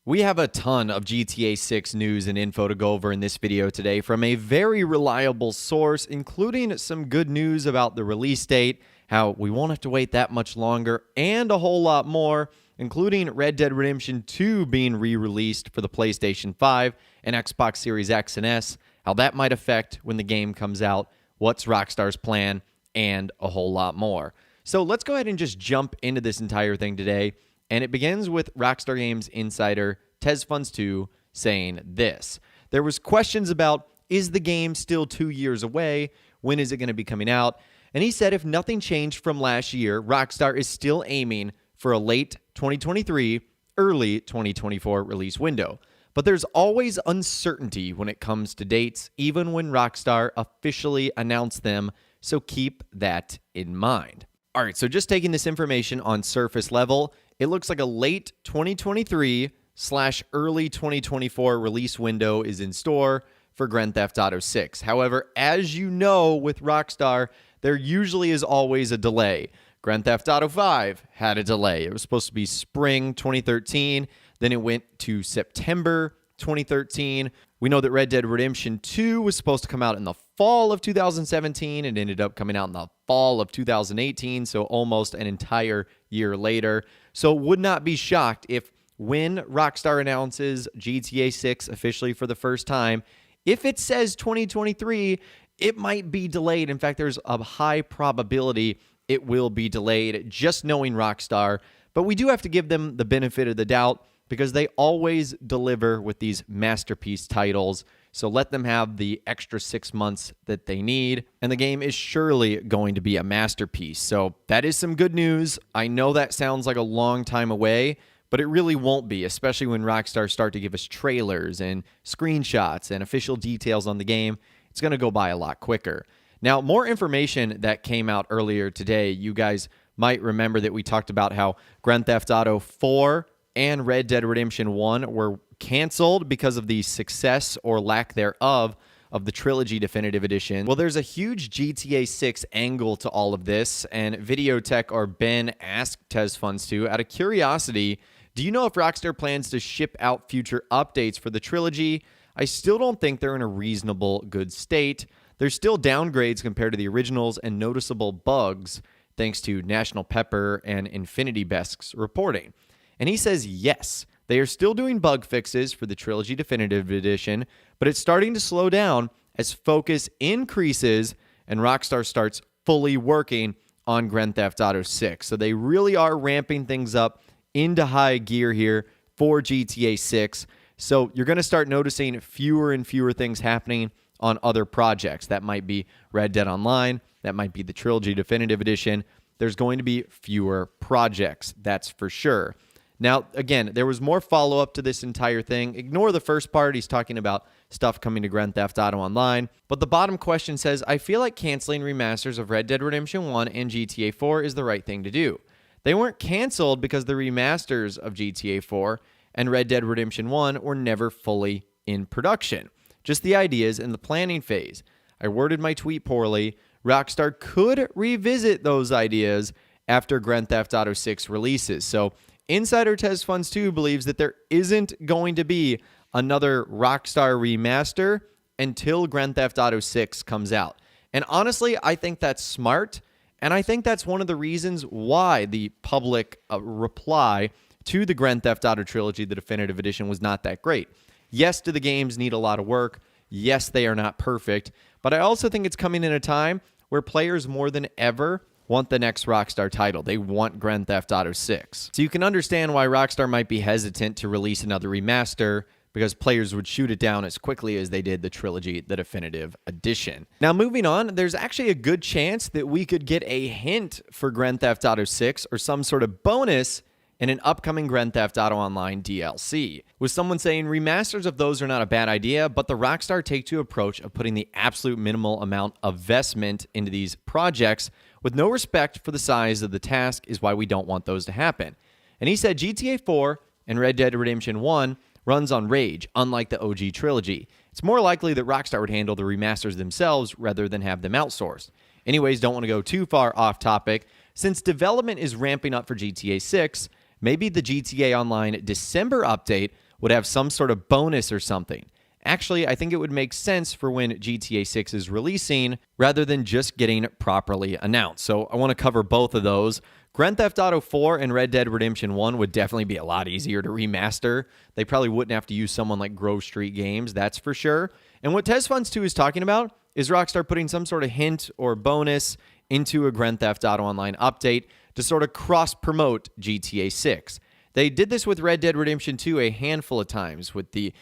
We have a ton of GTA 6 news and info to go over in this video today from a very reliable source, including some good news about the release date, how we won't have to wait that much longer, and a whole lot more, including Red Dead Redemption 2 being re-released for the PlayStation 5 and Xbox Series X and S, how that might affect when the game comes out, what's Rockstar's plan, and a whole lot more. So let's go ahead and just jump into this entire thing today. And it begins with Rockstar Games insider TezFunds2 saying this. There was questions about, is the game still 2 years away? When is it going to be coming out? And he said if nothing changed from last year, Rockstar is still aiming for a late 2023, early 2024 release window. But there's always uncertainty when it comes to dates, even when Rockstar officially announced them, so keep that in mind. All right, so just taking this information on surface level, it looks like a late 2023/early 2024 release window is in store for Grand Theft Auto 6. However, as you know with Rockstar, there usually is always a delay. Grand Theft Auto 5 had a delay. It was supposed to be spring 2013, then it went to September 2013. We know that Red Dead Redemption 2 was supposed to come out in the fall of 2017 and ended up coming out in the fall of 2018, so almost an entire year later. So would not be shocked if when Rockstar announces GTA 6 officially for the first time, if it says 2023, it might be delayed. In fact, there's a high probability it will be delayed, just knowing Rockstar. But we do have to give them the benefit of the doubt because they always deliver with these masterpiece titles. So let them have the extra 6 months that they need. And the game is surely going to be a masterpiece. So that is some good news. I know that sounds like a long time away, but it really won't be, especially when Rockstar start to give us trailers and screenshots and official details on the game. It's going to go by a lot quicker. Now, more information that came out earlier today. You guys might remember that we talked about how Grand Theft Auto 4 and Red Dead Redemption 1 were canceled because of the success or lack thereof of the Trilogy Definitive Edition. Well, there's a huge GTA 6 angle to all of this, and Videotech or Ben asked TezFunds2, out of curiosity, do you know if Rockstar plans to ship out future updates for the trilogy? I still don't think they're in a reasonable good state. There's still downgrades compared to the originals and noticeable bugs, thanks to National Pepper and Infinity Best's reporting. And he says yes, they are still doing bug fixes for the Trilogy Definitive Edition, but it's starting to slow down as focus increases and Rockstar starts fully working on Grand Theft Auto 6. So they really are ramping things up into high gear here for GTA 6. So you're going to start noticing fewer and fewer things happening on other projects. That might be Red Dead Online. That might be the Trilogy Definitive Edition. There's going to be fewer projects. That's for sure. Now, again, there was more follow-up to this entire thing. Ignore the first part. He's talking about stuff coming to Grand Theft Auto Online. But the bottom question says, I feel like canceling remasters of Red Dead Redemption 1 and GTA 4 is the right thing to do. They weren't canceled because the remasters of GTA 4 and Red Dead Redemption 1 were never fully in production. Just the ideas in the planning phase. I worded my tweet poorly. Rockstar could revisit those ideas after Grand Theft Auto 6 releases. So insider TezFunds2 believes that there isn't going to be another Rockstar remaster until Grand Theft Auto 6 comes out. And honestly, I think that's smart. And I think that's one of the reasons why the public reply to the Grand Theft Auto Trilogy, the Definitive Edition, was not that great. Yes, do the games need a lot of work? Yes, they are not perfect. But I also think it's coming in a time where players more than ever want the next Rockstar title. They want Grand Theft Auto 6. So you can understand why Rockstar might be hesitant to release another remaster because players would shoot it down as quickly as they did the Trilogy, the Definitive Edition. Now, moving on, there's actually a good chance that we could get a hint for Grand Theft Auto 6 or some sort of bonus in an upcoming Grand Theft Auto Online DLC, with someone saying remasters of those are not a bad idea, but the Rockstar Take-Two approach of putting the absolute minimal amount of investment into these projects with no respect for the size of the task is why we don't want those to happen. And he said GTA 4 and Red Dead Redemption 1 runs on Rage, unlike the OG trilogy. It's more likely that Rockstar would handle the remasters themselves rather than have them outsourced. Anyways, don't want to go too far off topic. Since development is ramping up for GTA 6, maybe the GTA Online December update would have some sort of bonus or something. Actually, I think it would make sense for when GTA 6 is releasing rather than just getting properly announced. So I want to cover both of those. Grand Theft Auto 4 and Red Dead Redemption 1 would definitely be a lot easier to remaster. They probably wouldn't have to use someone like Grove Street Games, that's for sure. And what Tez Funds 2 is talking about is Rockstar putting some sort of hint or bonus into a Grand Theft Auto Online update to sort of cross-promote GTA 6. They did this with Red Dead Redemption 2 a handful of times with the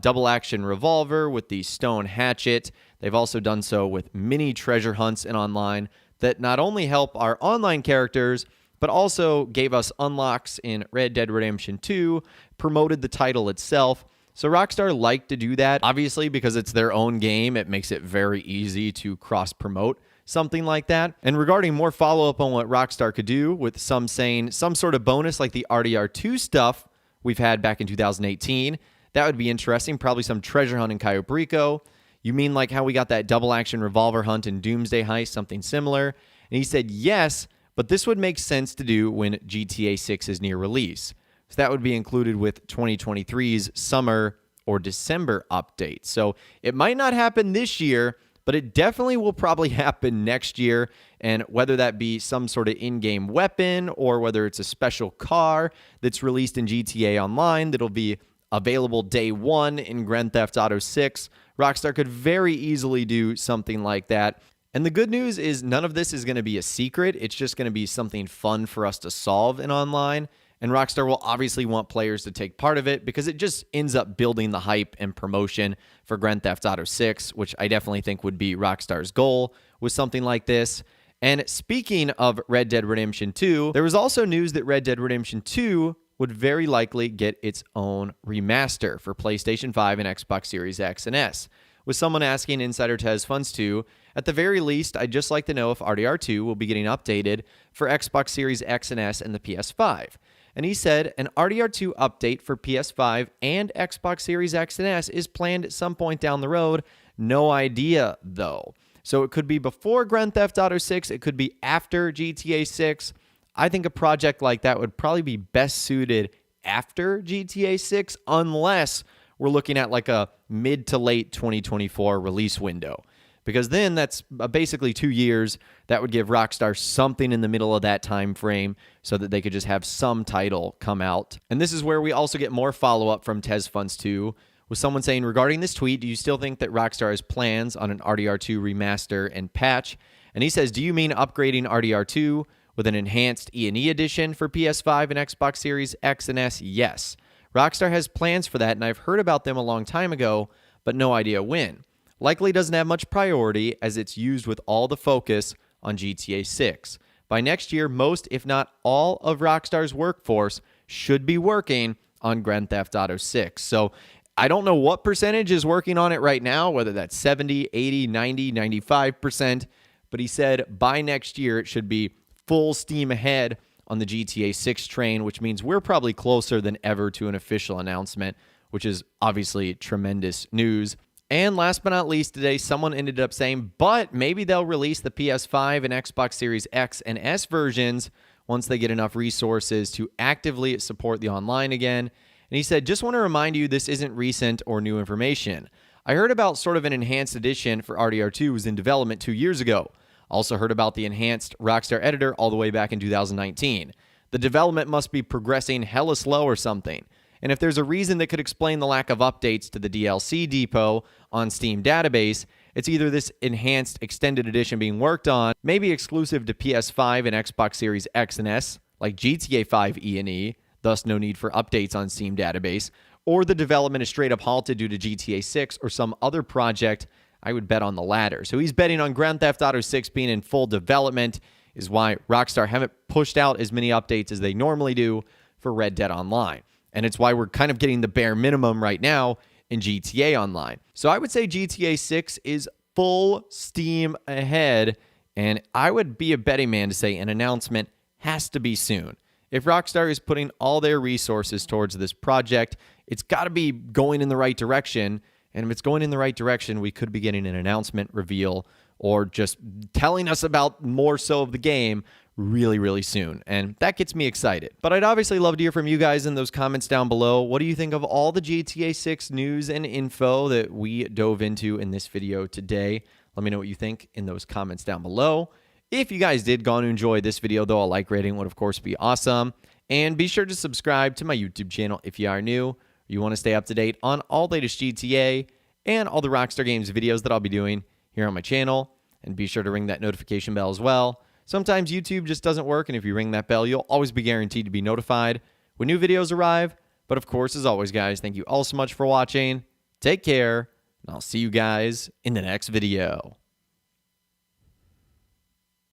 double-action revolver, with the stone hatchet. They've also done so with mini treasure hunts in online that not only help our online characters, but also gave us unlocks in Red Dead Redemption 2, promoted the title itself. So Rockstar liked to do that. Obviously, because it's their own game, it makes it very easy to cross-promote something like that. And regarding more follow-up on what Rockstar could do, with some saying some sort of bonus like the RDR2 stuff we've had back in 2018, that would be interesting. Probably some treasure hunt in Cayo Perico. You mean like how we got that double-action revolver hunt in Doomsday Heist, something similar? And he said yes, but this would make sense to do when GTA 6 is near release. So that would be included with 2023's summer or December update. So it might not happen this year, but it definitely will probably happen next year. And whether that be some sort of in-game weapon or whether it's a special car that's released in GTA Online that'll be available day one in Grand Theft Auto 6, Rockstar could very easily do something like that. And the good news is none of this is going to be a secret. It's just going to be something fun for us to solve in online. And Rockstar will obviously want players to take part of it because it just ends up building the hype and promotion for Grand Theft Auto 6, which I definitely think would be Rockstar's goal with something like this. And speaking of Red Dead Redemption 2, there was also news that Red Dead Redemption 2 would very likely get its own remaster for PlayStation 5 and Xbox Series X and S. With someone asking Insider Tez Funds 2, at the very least, I'd just like to know if RDR2 will be getting updated for Xbox Series X and S and the PS5. And he said an RDR2 update for PS5 and Xbox Series X and S is planned at some point down the road. No idea, though. So it could be before Grand Theft Auto 6. It could be after GTA 6. I think a project like that would probably be best suited after GTA 6 unless we're looking at like a mid to late 2024 release window. Because then that's basically 2 years. That would give Rockstar something in the middle of that time frame so that they could just have some title come out. And this is where we also get more follow-up from Tez Funds 2, with someone saying, regarding this tweet, do you still think that Rockstar has plans on an RDR2 remaster and patch? And he says, do you mean upgrading RDR2 with an enhanced E&E edition for PS5 and Xbox Series X and S? Yes. Rockstar has plans for that, and I've heard about them a long time ago, but no idea when. Likely doesn't have much priority as it's used with all the focus on GTA 6. By next year, most, if not all, of Rockstar's workforce should be working on Grand Theft Auto 6. So I don't know what percentage is working on it right now, whether that's 70, 80, 90, 95%, but he said by next year it should be full steam ahead on the GTA 6 train, which means we're probably closer than ever to an official announcement, which is obviously tremendous news. And last but not least today, someone ended up saying, but maybe they'll release the PS5 and Xbox Series X and S versions once they get enough resources to actively support the online again. And he said, just want to remind you this isn't recent or new information. I heard about sort of an enhanced edition for RDR2 was in development 2 years ago. Also heard about the enhanced Rockstar editor all the way back in 2019. The development must be progressing hella slow or something. And if there's a reason that could explain the lack of updates to the DLC depot on Steam database, it's either this enhanced extended edition being worked on, maybe exclusive to PS5 and Xbox Series X and S, like GTA 5 E&E, thus no need for updates on Steam database, or the development is straight up halted due to GTA 6 or some other project. I would bet on the latter. So he's betting on Grand Theft Auto 6 being in full development is why Rockstar haven't pushed out as many updates as they normally do for Red Dead Online. And it's why we're kind of getting the bare minimum right now in GTA Online. So I would say GTA 6 is full steam ahead, and I would be a betting man to say an announcement has to be soon. If Rockstar is putting all their resources towards this project, it's got to be going in the right direction. And if it's going in the right direction, we could be getting an announcement reveal or just telling us about more so of the game really, really soon. And that gets me excited. But I'd obviously love to hear from you guys in those comments down below. What do you think of all the GTA 6 news and info that we dove into in this video today? Let me know what you think in those comments down below. If you guys did go on to enjoy this video, though, a like rating would, of course, be awesome. And be sure to subscribe to my YouTube channel if you are new, or you want to stay up to date on all the latest GTA and all the Rockstar Games videos that I'll be doing here on my channel. And be sure to ring that notification bell as well. Sometimes YouTube just doesn't work, and if you ring that bell, you'll always be guaranteed to be notified when new videos arrive. But of course, as always, guys, thank you all so much for watching. Take care, and I'll see you guys in the next video.